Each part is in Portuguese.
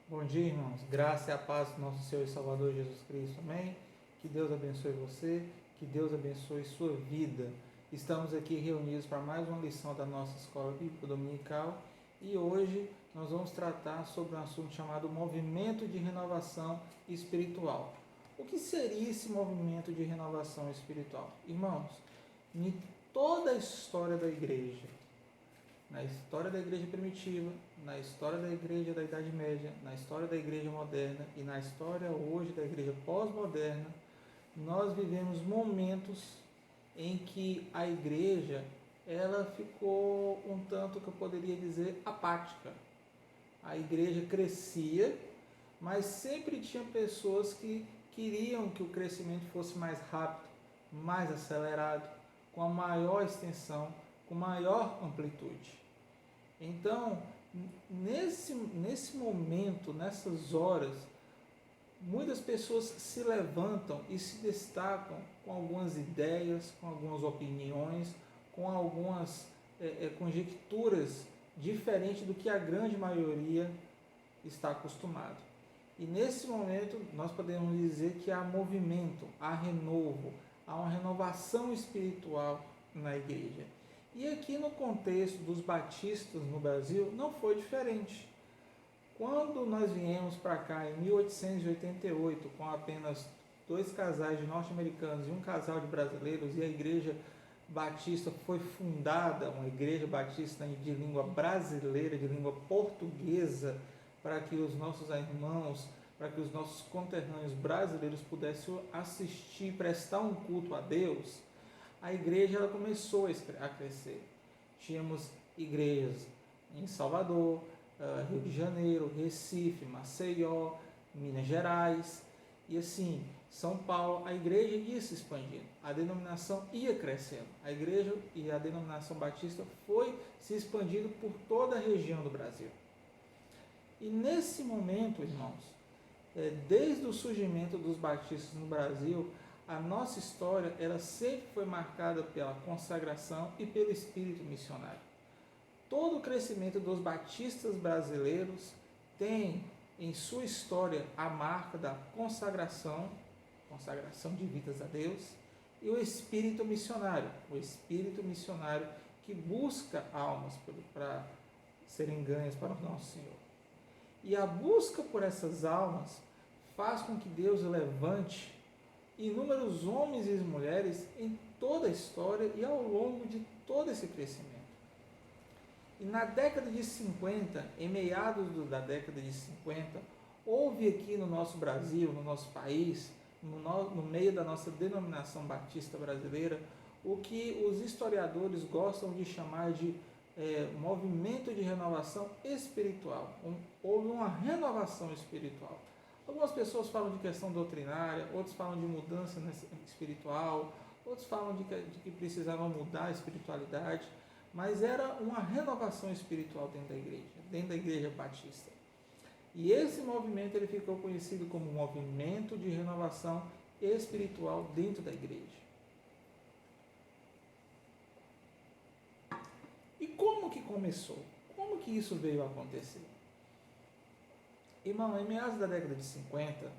Bom dia, irmãos. Graça e a paz do nosso Senhor e Salvador Jesus Cristo. Amém? Que Deus abençoe você, que Deus abençoe sua vida. Estamos aqui reunidos para mais uma lição da nossa Escola Bíblica Dominical e hoje nós vamos tratar sobre um assunto chamado movimento de renovação espiritual. O que seria esse movimento de renovação espiritual? Irmãos, em toda a história da igreja, na história da igreja primitiva, na história da igreja da Idade Média, na história da igreja moderna e na história hoje da igreja pós-moderna, nós vivemos momentos em que a igreja ela ficou um tanto que eu poderia dizer apática. A igreja crescia, mas sempre tinha pessoas que queriam que o crescimento fosse mais rápido, mais acelerado, com a maior extensão, com maior amplitude. Então, nesse momento, nessas horas, muitas pessoas se levantam e se destacam com algumas ideias, com algumas opiniões, com algumas conjecturas diferentes do que a grande maioria está acostumado. E nesse momento nós podemos dizer que há movimento, há renovo, há uma renovação espiritual na igreja. E aqui no contexto dos batistas no Brasil não foi diferente. Quando nós viemos para cá em 1888 com apenas 2 casais de norte-americanos e um casal de brasileiros e a igreja batista foi fundada, uma igreja batista de língua brasileira, de língua portuguesa, para que os nossos irmãos, para que os nossos conterrâneos brasileiros pudessem assistir, prestar um culto a Deus, a igreja ela começou a crescer. Tínhamos igrejas em Salvador, Rio de Janeiro, Recife, Maceió, Minas Gerais e assim, São Paulo. A igreja ia se expandindo, a denominação ia crescendo. A igreja e a denominação batista foi se expandindo por toda a região do Brasil. E nesse momento, irmãos, desde o surgimento dos batistas no Brasil, a nossa história ela sempre foi marcada pela consagração e pelo espírito missionário. Todo o crescimento dos batistas brasileiros tem em sua história a marca da consagração de vidas a Deus, e o espírito missionário que busca almas para serem ganhas para o nosso Senhor. E a busca por essas almas faz com que Deus levante inúmeros homens e mulheres em toda a história e ao longo de todo esse crescimento. E na década de 50, em meados da década de 50, houve aqui no nosso Brasil, no nosso país, no meio da nossa denominação batista brasileira, o que os historiadores gostam de chamar de movimento de renovação espiritual. Houve uma renovação espiritual. Algumas pessoas falam de questão doutrinária, outros falam de mudança espiritual, outros falam de que precisavam mudar a espiritualidade, mas era uma renovação espiritual dentro da igreja batista. E esse movimento ele ficou conhecido como movimento de renovação espiritual dentro da igreja. E como que começou? Como que isso veio a acontecer? Irmão, em meados da década de 50,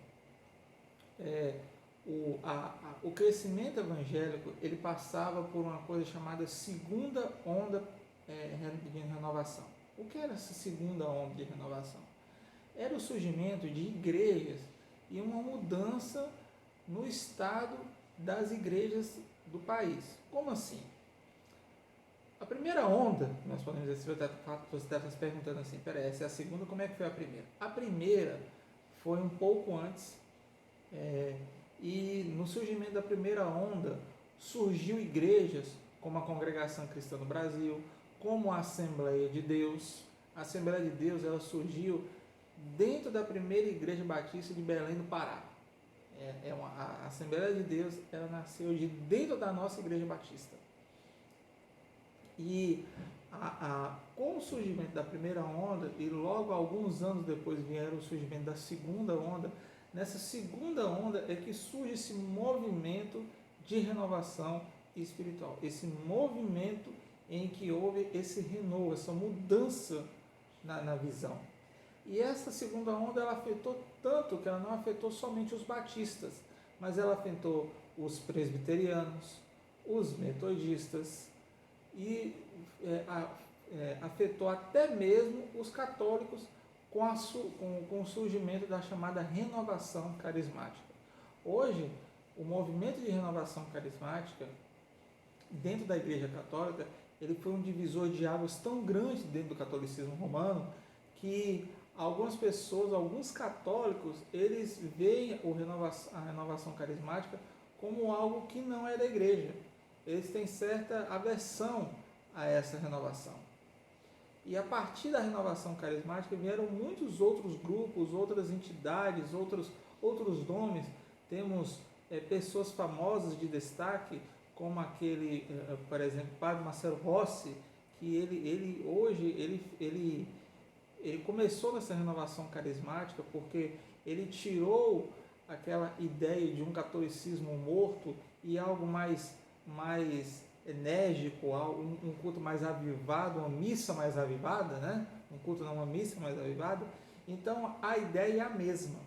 o crescimento evangélico ele passava por uma coisa chamada segunda onda de renovação. O que era essa segunda onda de renovação? Era o surgimento de igrejas e uma mudança no estado das igrejas do país. Como assim? A primeira onda, nós podemos dizer, você está se perguntando assim, peraí, essa é a segunda, como é que foi a primeira? A primeira foi um pouco antes, e no surgimento da primeira onda, surgiu igrejas como a Congregação Cristã no Brasil, como a Assembleia de Deus. A Assembleia de Deus ela surgiu dentro da primeira igreja batista de Belém do Pará. A Assembleia de Deus ela nasceu dentro da nossa igreja batista. E com o surgimento da primeira onda, e logo alguns anos depois vieram o surgimento da segunda onda, nessa segunda onda é que surge esse movimento de renovação espiritual, esse movimento em que houve esse renovo, essa mudança na visão. E essa segunda onda ela afetou tanto que ela não afetou somente os batistas, mas ela afetou os presbiterianos, os metodistas e afetou até mesmo os católicos com o surgimento da chamada renovação carismática. Hoje, o movimento de renovação carismática dentro da Igreja Católica, ele foi um divisor de águas tão grande dentro do catolicismo romano que algumas pessoas, alguns católicos, eles veem a renovação carismática como algo que não é da igreja. Eles têm certa aversão a essa renovação. E a partir da renovação carismática vieram muitos outros grupos, outras entidades, outros nomes. Temos pessoas famosas de destaque, como aquele, por exemplo, Padre Marcelo Rossi, que ele começou nessa renovação carismática porque ele tirou aquela ideia de um catolicismo morto e algo mais enérgico, um culto mais avivado, uma missa mais avivada, né? Um culto não, uma missa mais avivada. Então a ideia é a mesma.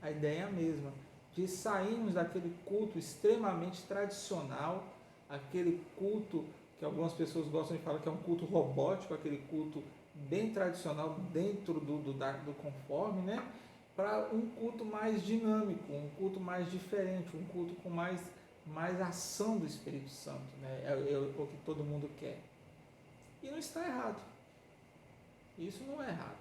A ideia é a mesma, de sairmos daquele culto extremamente tradicional, aquele culto que algumas pessoas gostam de falar que é um culto robótico, aquele culto bem tradicional dentro do conforme, né? Para um culto mais dinâmico, um culto mais diferente, um culto com mais ação do Espírito Santo, né? É o que todo mundo quer. E não está errado. Isso não é errado.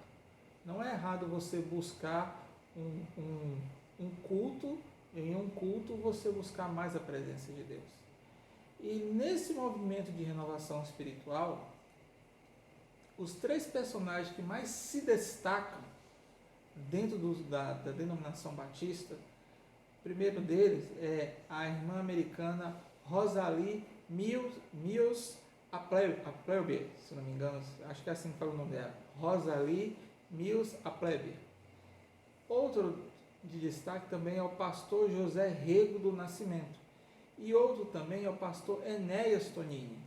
Não é errado você buscar um culto, em um culto você buscar mais a presença de Deus. E nesse movimento de renovação espiritual, os três personagens que mais se destacam dentro da denominação batista, o primeiro deles é a irmã americana Rosalie Mills Appleby, se não me engano, acho que é assim que fala o nome dela, Rosalie Mills Appleby. Outro de destaque também é o pastor José Rego do Nascimento, e outro também é o pastor Enéas Tonini,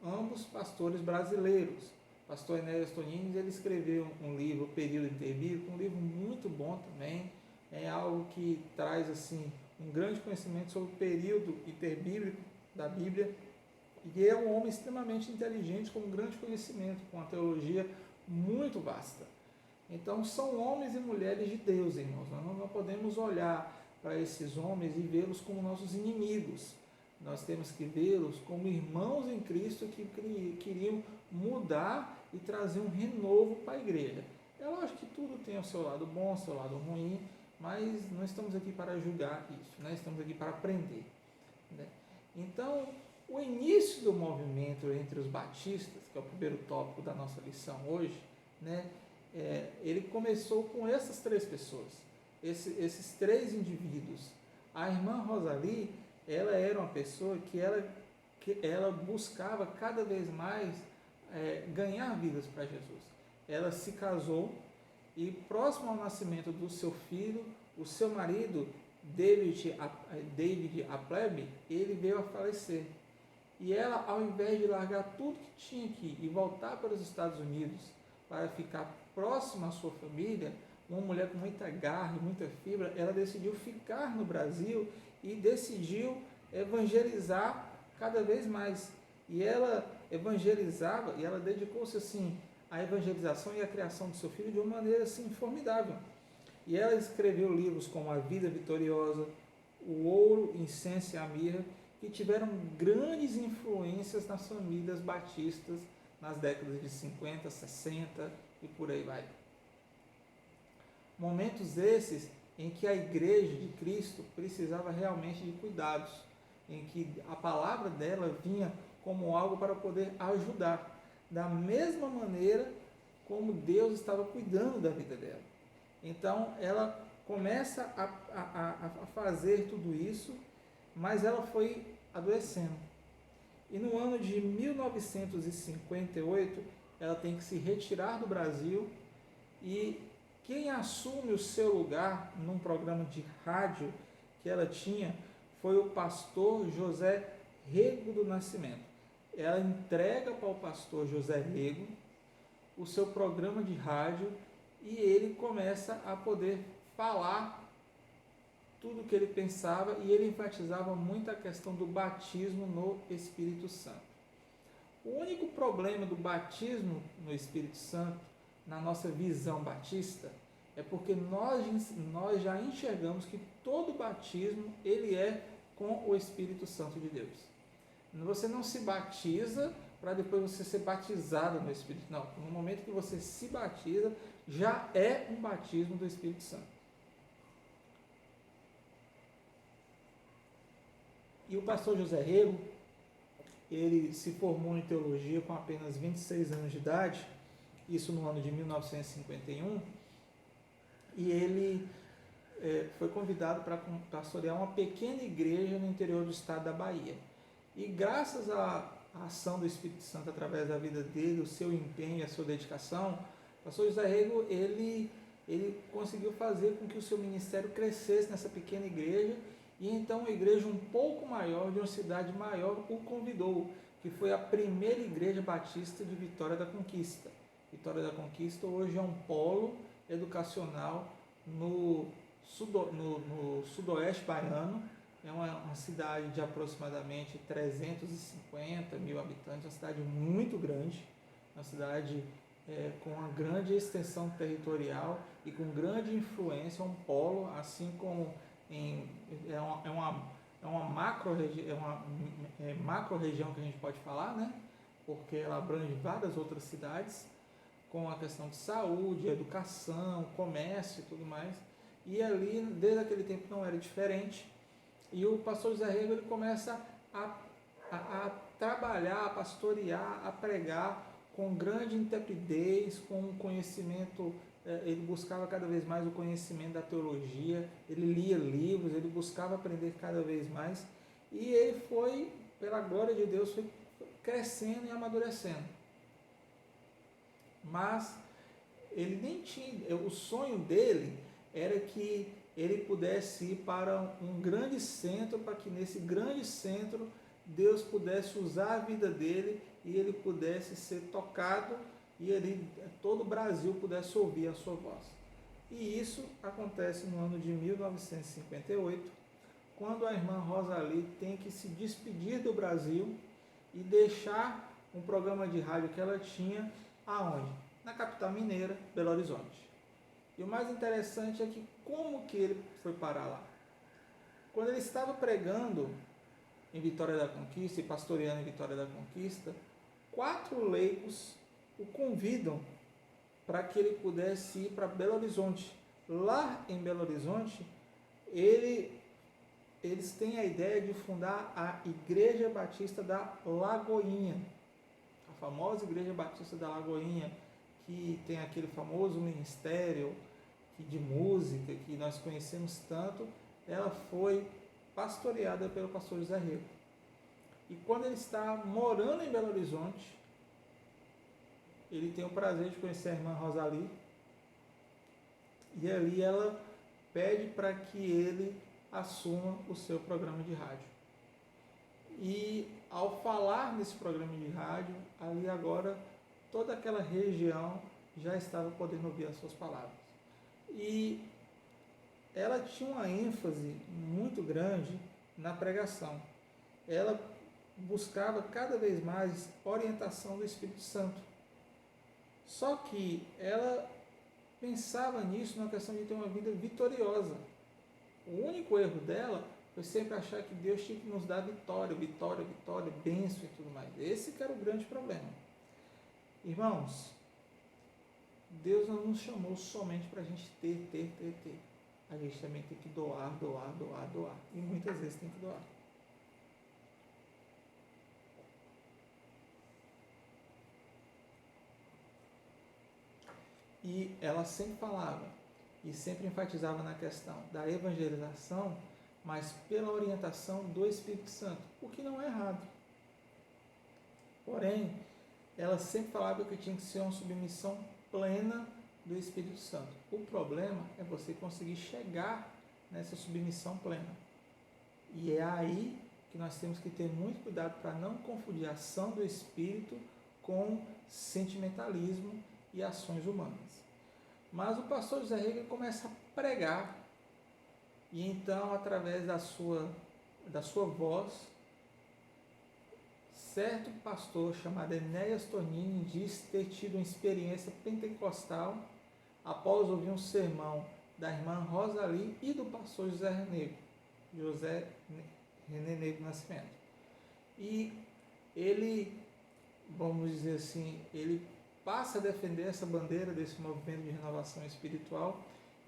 ambos pastores brasileiros. O pastor Enéas Tonini, ele escreveu um livro, Período Interbíblico, um livro muito bom também, é algo que traz assim um grande conhecimento sobre o período interbíblico da Bíblia, e é um homem extremamente inteligente, com um grande conhecimento, com uma teologia muito vasta. Então são homens e mulheres de Deus, irmãos. Nós não podemos olhar para esses homens e vê-los como nossos inimigos. Nós temos que vê-los como irmãos em Cristo que queriam mudar e trazer um renovo para a igreja. É lógico que tudo tem o seu lado bom, o seu lado ruim, mas não estamos aqui para julgar isso, né? Estamos aqui para aprender, né? Então, o início do movimento entre os batistas, que é o primeiro tópico da nossa lição hoje, né? Ele começou com essas três pessoas, esses três indivíduos. A irmã Rosalie, ela era uma pessoa que ela buscava cada vez mais ganhar vidas para Jesus. Ela se casou e, próximo ao nascimento do seu filho, o seu marido, David Appleby, ele veio a falecer. E ela, ao invés de largar tudo que tinha aqui e voltar para os Estados Unidos para ficar próxima à sua família, uma mulher com muita garra e muita fibra, ela decidiu ficar no Brasil e decidiu evangelizar cada vez mais. E ela evangelizava e ela dedicou-se assim à evangelização e à criação do seu filho de uma maneira assim formidável. E ela escreveu livros como A Vida Vitoriosa, O Ouro, Incenso e a Mirra, que tiveram grandes influências nas famílias batistas nas décadas de 50, 60 e por aí vai. Momentos esses em que a Igreja de Cristo precisava realmente de cuidados, em que a palavra dela vinha como algo para poder ajudar, da mesma maneira como Deus estava cuidando da vida dela. Então ela começa a fazer tudo isso, mas ela foi adoecendo. E no ano de 1958, ela tem que se retirar do Brasil, e quem assume o seu lugar num programa de rádio que ela tinha foi o pastor José Rego do Nascimento. Ela entrega para o pastor José Rego o seu programa de rádio e ele começa a poder falar tudo o que ele pensava, e ele enfatizava muito a questão do batismo no Espírito Santo. O único problema do batismo no Espírito Santo, na nossa visão batista, é porque nós já enxergamos que todo batismo ele é com o Espírito Santo de Deus. Você não se batiza para depois você ser batizado no Espírito. Não, no momento que você se batiza, já é um batismo do Espírito Santo. E o pastor José Rego, ele se formou em teologia com apenas 26 anos de idade, isso no ano de 1951, e ele foi convidado para pastorear uma pequena igreja no interior do estado da Bahia. E graças à ação do Espírito Santo através da vida dele, o seu empenho, a sua dedicação, o pastor José Rego, ele conseguiu fazer com que o seu ministério crescesse nessa pequena igreja, e então uma igreja um pouco maior, de uma cidade maior, o convidou, que foi a primeira igreja batista de Vitória da Conquista. Vitória da Conquista hoje é um polo educacional no sudoeste baiano, é uma cidade de aproximadamente 350 mil habitantes, uma cidade muito grande, uma cidade com uma grande extensão territorial e com grande influência, um polo, assim como é uma macro região que a gente pode falar, né? Porque ela abrange várias outras cidades, com a questão de saúde, educação, comércio e tudo mais. E ali, desde aquele tempo, não era diferente. E o pastor José Rego, ele começa a trabalhar, a pastorear, a pregar com grande intrepidez, com um conhecimento. Ele buscava cada vez mais o conhecimento da teologia, ele lia livros, ele buscava aprender cada vez mais. E ele foi, pela glória de Deus, foi crescendo e amadurecendo. Mas ele nem tinha, o sonho dele era que ele pudesse ir para um grande centro, para que nesse grande centro Deus pudesse usar a vida dele e ele pudesse ser tocado e ele, todo o Brasil pudesse ouvir a sua voz. E isso acontece no ano de 1958, quando a irmã Rosali tem que se despedir do Brasil e deixar um programa de rádio que ela tinha, aonde? Na capital mineira, Belo Horizonte. E o mais interessante é que como que ele foi parar lá? Quando ele estava pregando em Vitória da Conquista e pastoreando em Vitória da Conquista, 4 leigos o convidam para que ele pudesse ir para Belo Horizonte. Lá em Belo Horizonte, eles têm a ideia de fundar a Igreja Batista da Lagoinha, a famosa Igreja Batista da Lagoinha, que tem aquele famoso ministério de música que nós conhecemos tanto. Ela foi pastoreada pelo pastor José Rego. E quando ele está morando em Belo Horizonte, ele tem o prazer de conhecer a irmã Rosali, e ali ela pede para que ele assuma o seu programa de rádio. E ao falar nesse programa de rádio, ali agora toda aquela região já estava podendo ouvir as suas palavras. E ela tinha uma ênfase muito grande na pregação. Ela buscava cada vez mais orientação do Espírito Santo. Só que ela pensava nisso na questão de ter uma vida vitoriosa. O único erro dela foi sempre achar que Deus tinha que nos dar vitória, bênção e tudo mais. Esse que era o grande problema. Irmãos, Deus não nos chamou somente para a gente ter. A gente também tem que doar. E muitas vezes tem que doar. E ela sempre falava e sempre enfatizava na questão da evangelização, mas pela orientação do Espírito Santo, o que não é errado. Porém, ela sempre falava que tinha que ser uma submissão plena do Espírito Santo. O problema é você conseguir chegar nessa submissão plena. E é aí que nós temos que ter muito cuidado para não confundir a ação do Espírito com sentimentalismo e ações humanas. Mas o pastor José Rega começa a pregar, e então, através da sua voz, certo pastor chamado Enéas Tonini diz ter tido uma experiência pentecostal após ouvir um sermão da irmã Rosali e do pastor José René Negro Nascimento. E ele, vamos dizer assim, ele passa a defender essa bandeira desse movimento de renovação espiritual,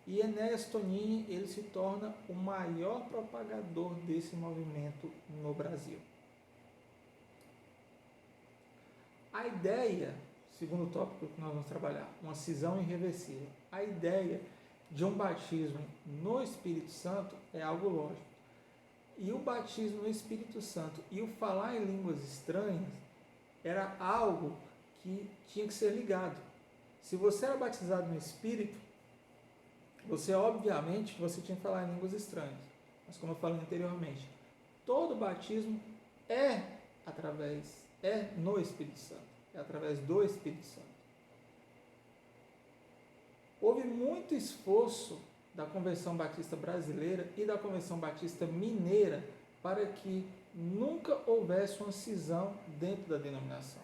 e Enéas Tonini, ele se torna o maior propagador desse movimento no Brasil. A ideia, segundo o tópico que nós vamos trabalhar, uma cisão irreversível, a ideia de um batismo no Espírito Santo é algo lógico. E o batismo no Espírito Santo e o falar em línguas estranhas era algo que tinha que ser ligado. Se você era batizado no Espírito, você obviamente tinha que falar em línguas estranhas. Mas como eu falei anteriormente, todo batismo é no Espírito Santo, é através do Espírito Santo. Houve muito esforço da Convenção Batista Brasileira e da Convenção Batista Mineira para que nunca houvesse uma cisão dentro da denominação.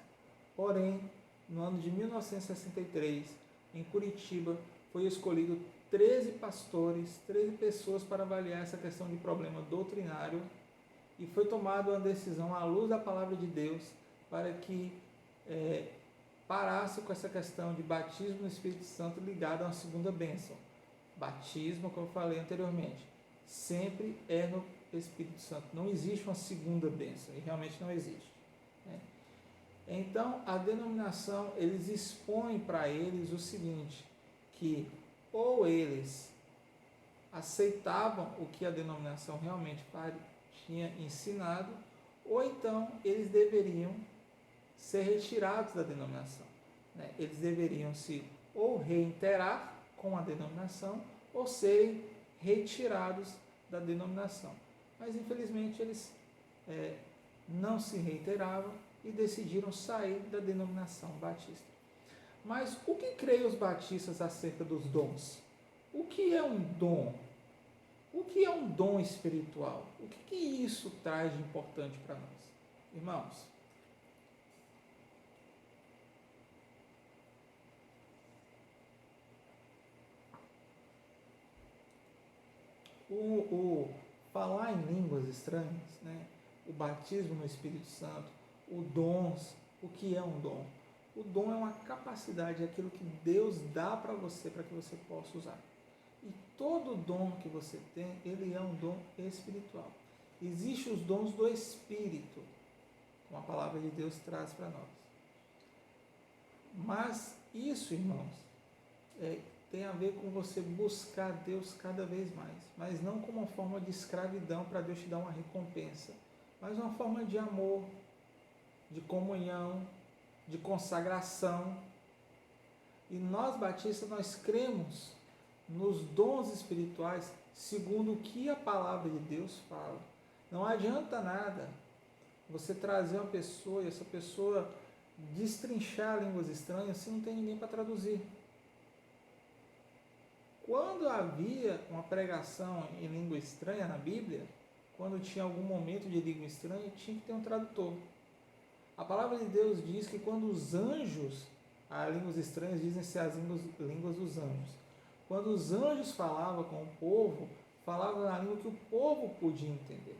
Porém, no ano de 1963, em Curitiba, foi escolhido 13 pastores, 13 pessoas para avaliar essa questão de problema doutrinário, e foi tomada uma decisão à luz da palavra de Deus para que parasse com essa questão de batismo no Espírito Santo ligado a uma segunda bênção. Batismo, como eu falei anteriormente, sempre é no Espírito Santo. Não existe uma segunda bênção, e realmente não existe. Então, a denominação, eles expõem para eles o seguinte, que ou eles aceitavam o que a denominação realmente tinha ensinado, ou então eles deveriam ser retirados da denominação. Eles deveriam se ou reiterar com a denominação ou serem retirados da denominação. Mas infelizmente eles não se reiteravam e decidiram sair da denominação batista. Mas o que creem os batistas acerca dos dons? O que é um dom? O que é um dom espiritual? O que isso traz de importante para nós? Irmãos, o falar em línguas estranhas, o batismo no Espírito Santo, o dons, o que é um dom? O dom é uma capacidade, é aquilo que Deus dá para você, para que você possa usar. E todo dom que você tem, ele é um dom espiritual. Existem os dons do Espírito, como a palavra de Deus traz para nós. Mas isso, irmãos, tem a ver com você buscar Deus cada vez mais, mas não como uma forma de escravidão para Deus te dar uma recompensa, mas uma forma de amor, de comunhão, de consagração. E nós batistas, nós cremos nos dons espirituais segundo o que a palavra de Deus fala. Não adianta nada você trazer uma pessoa e essa pessoa destrinchar línguas estranhas se não tem ninguém para traduzir. Quando havia uma pregação em língua estranha na Bíblia, quando tinha algum momento de língua estranha, tinha que ter um tradutor. A palavra de Deus diz que quando os anjos, as línguas estranhas dizem ser as línguas dos anjos. Quando os anjos falavam com o povo, falavam na língua que o povo podia entender.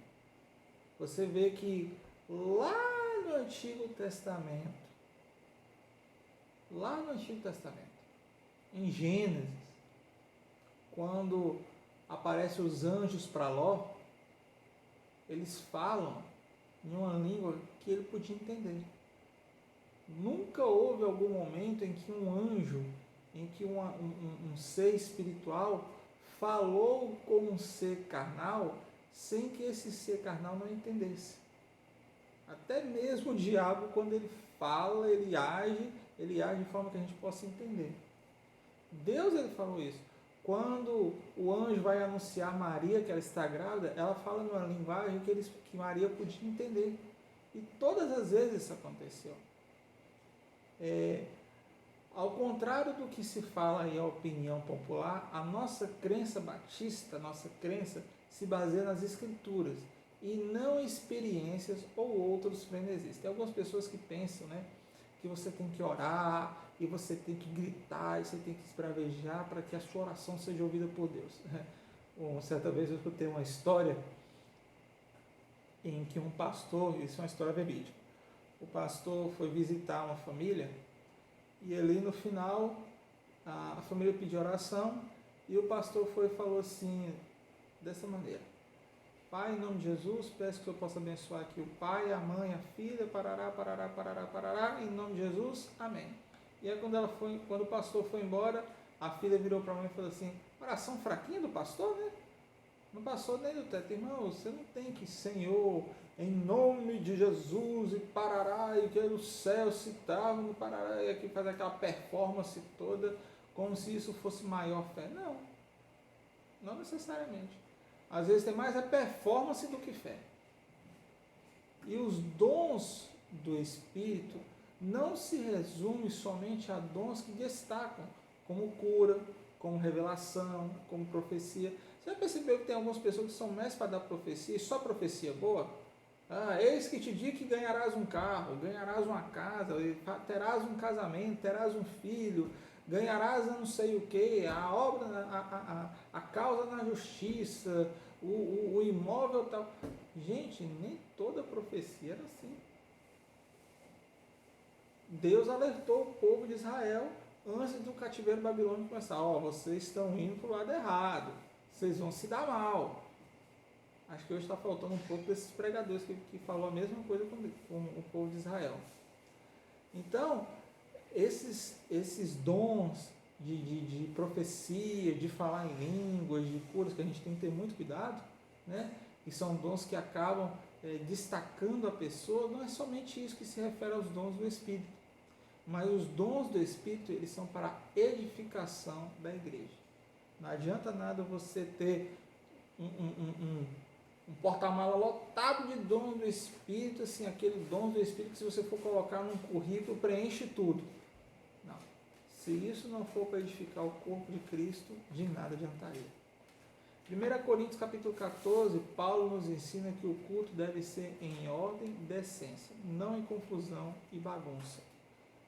Você vê que lá no Antigo Testamento, em Gênesis, quando aparecem os anjos para Ló, eles falam em uma língua que ele podia entender. Nunca houve algum momento em que um anjo, em que um ser espiritual falou com um ser carnal sem que esse ser carnal não entendesse. Até mesmo o diabo, quando ele fala, ele age de forma que a gente possa entender. Deus, ele falou isso. Quando o anjo vai anunciar Maria que ela está grávida, ela fala numa linguagem que Maria podia entender. E todas as vezes isso aconteceu. Ao contrário do que se fala aí a opinião popular, a nossa crença batista, a nossa crença se baseia nas escrituras e não em experiências ou outros frenesis. Tem algumas pessoas que pensam, né, que você tem que orar e você tem que gritar e você tem que esbravejar para que a sua oração seja ouvida por Deus. Certa vez eu escutei uma história em que um pastor, isso é uma história verídica, o pastor foi visitar uma família e ali no final a família pediu oração e o pastor foi e falou assim, dessa maneira: Pai, em nome de Jesus, peço que eu possa abençoar aqui o pai, a mãe, a filha, parará, parará, parará, parará, em nome de Jesus, amém. E aí quando o pastor foi embora, a filha virou para a mãe e falou assim: oração fraquinha do pastor, né? Não passou nem do teto. Irmão, você não tem que, Senhor, em nome de Jesus, e parará, e que o céu se trava no parará, e aqui faz aquela performance toda, como se isso fosse maior fé. Não, não necessariamente. Às vezes tem mais a performance do que fé. E os dons do Espírito não se resumem somente a dons que destacam, como cura, como revelação, como profecia. Você já percebeu que tem algumas pessoas que são mestres para dar profecia, e só profecia boa? Eis que te digo que ganharás um carro, ganharás uma casa, terás um casamento, terás um filho, ganharás não sei o que, a obra, a causa na justiça, o imóvel tal. Gente, nem toda profecia era assim. Deus alertou o povo de Israel antes do cativeiro babilônico começar. Vocês estão indo para o lado errado, vocês vão se dar mal. Acho que hoje está faltando um pouco desses pregadores que falou a mesma coisa com o povo de Israel. Então, esses dons de profecia, de falar em línguas, de curas, que a gente tem que ter muito cuidado, né? E são dons que acabam destacando a pessoa. Não é somente isso que se refere aos dons do Espírito, mas os dons do Espírito, eles são para a edificação da igreja. Não adianta nada você ter um porta-mala lotado de dons do Espírito, assim, aquele dom do Espírito que, se você for colocar num currículo, preenche tudo. Não. Se isso não for para edificar o corpo de Cristo, de nada adiantaria. 1 Coríntios capítulo 14, Paulo nos ensina que o culto deve ser em ordem e decência, não em confusão e bagunça.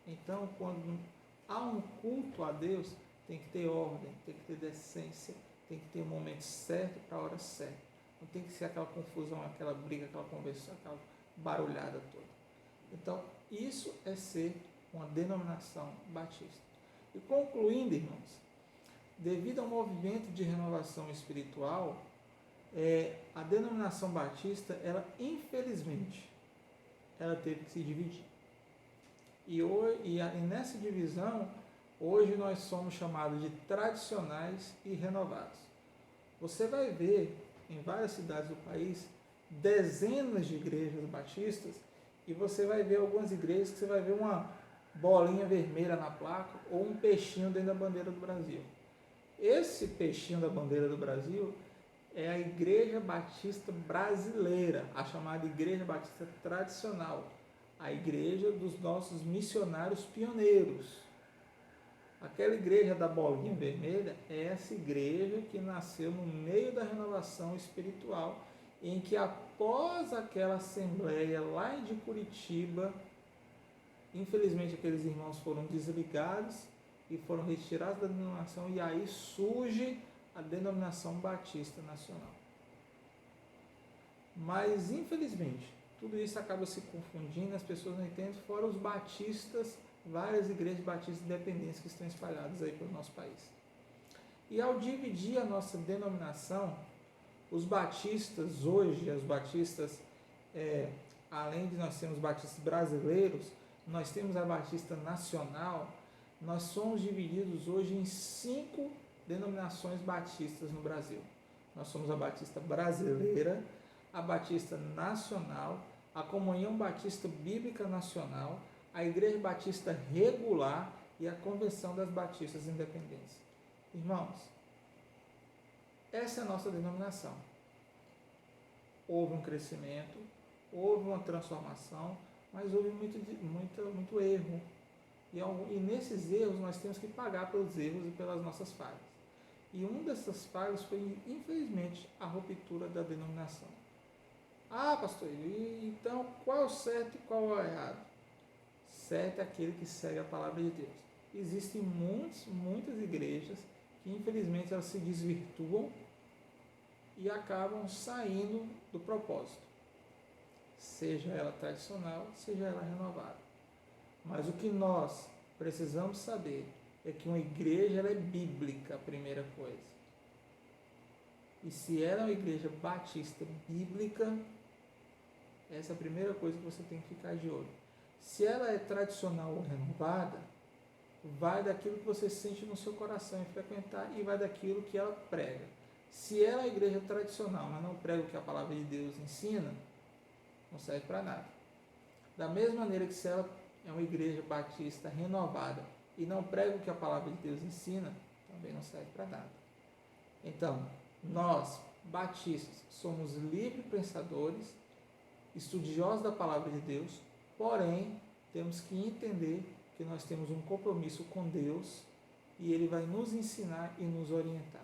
Então, quando há um culto a Deus, tem que ter ordem, tem que ter decência, tem que ter o momento certo para a hora certa. Não tem que ser aquela confusão, aquela briga, aquela conversão, aquela barulhada toda. Então, isso é ser uma denominação batista. E concluindo, irmãos, devido ao movimento de renovação espiritual, a denominação batista, ela infelizmente, ela teve que se dividir. E nessa divisão, hoje nós somos chamados de tradicionais e renovados. Você vai ver em várias cidades do país dezenas de igrejas batistas, e você vai ver algumas igrejas que você vai ver uma bolinha vermelha na placa ou um peixinho dentro da bandeira do Brasil. Esse peixinho da bandeira do Brasil é a Igreja Batista Brasileira, a chamada Igreja Batista Tradicional, a igreja dos nossos missionários pioneiros. Aquela igreja da bolinha vermelha é essa igreja que nasceu no meio da renovação espiritual, em que após aquela assembleia lá de Curitiba, infelizmente aqueles irmãos foram desligados e foram retirados da denominação, e aí surge a denominação Batista Nacional. Mas infelizmente tudo isso acaba se confundindo, as pessoas não entendem, fora os batistas, várias igrejas batistas independentes que estão espalhadas aí pelo nosso país. E ao dividir a nossa denominação, os batistas hoje, os batistas, além de nós sermos batistas brasileiros, nós temos a Batista Nacional. Nós somos divididos hoje em 5 denominações batistas no Brasil. Nós somos a Batista Brasileira, a Batista Nacional, a Comunhão Batista Bíblica Nacional, a Igreja Batista Regular e a Convenção das Batistas Independentes. Irmãos, essa é a nossa denominação. Houve um crescimento, houve uma transformação, mas houve muito erro, E nesses erros nós temos que pagar pelos erros e pelas nossas falhas. E uma dessas falhas foi, infelizmente, a ruptura da denominação. Ah, pastor, então qual é o certo e qual é o errado? Certo é aquele que segue a palavra de Deus. Existem muitas igrejas que, infelizmente, elas se desvirtuam e acabam saindo do propósito, seja ela tradicional, seja ela renovada. Mas o que nós precisamos saber é que uma igreja ela é bíblica, a primeira coisa. E se ela é uma igreja batista bíblica, essa é a primeira coisa que você tem que ficar de olho. Se ela é tradicional ou renovada, vai daquilo que você sente no seu coração em frequentar e vai daquilo que ela prega. Se ela é igreja tradicional, mas não prega o que a palavra de Deus ensina, não serve para nada. Da mesma maneira que se ela é uma igreja batista renovada e não prega o que a palavra de Deus ensina, também não serve para nada. Então, nós, batistas, somos livres pensadores, estudiosos da palavra de Deus, porém, temos que entender que nós temos um compromisso com Deus e Ele vai nos ensinar e nos orientar.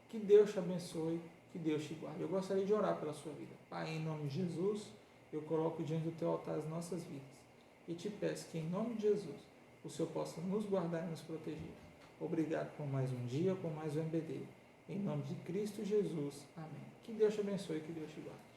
Que Deus te abençoe, que Deus te guarde. Eu gostaria de orar pela sua vida. Pai, em nome de Jesus, eu coloco diante do Teu altar as nossas vidas e te peço que, em nome de Jesus, o Senhor possa nos guardar e nos proteger. Obrigado por mais um dia, por mais um MBD. Em nome de Cristo Jesus. Amém. Que Deus te abençoe, que Deus te guarde.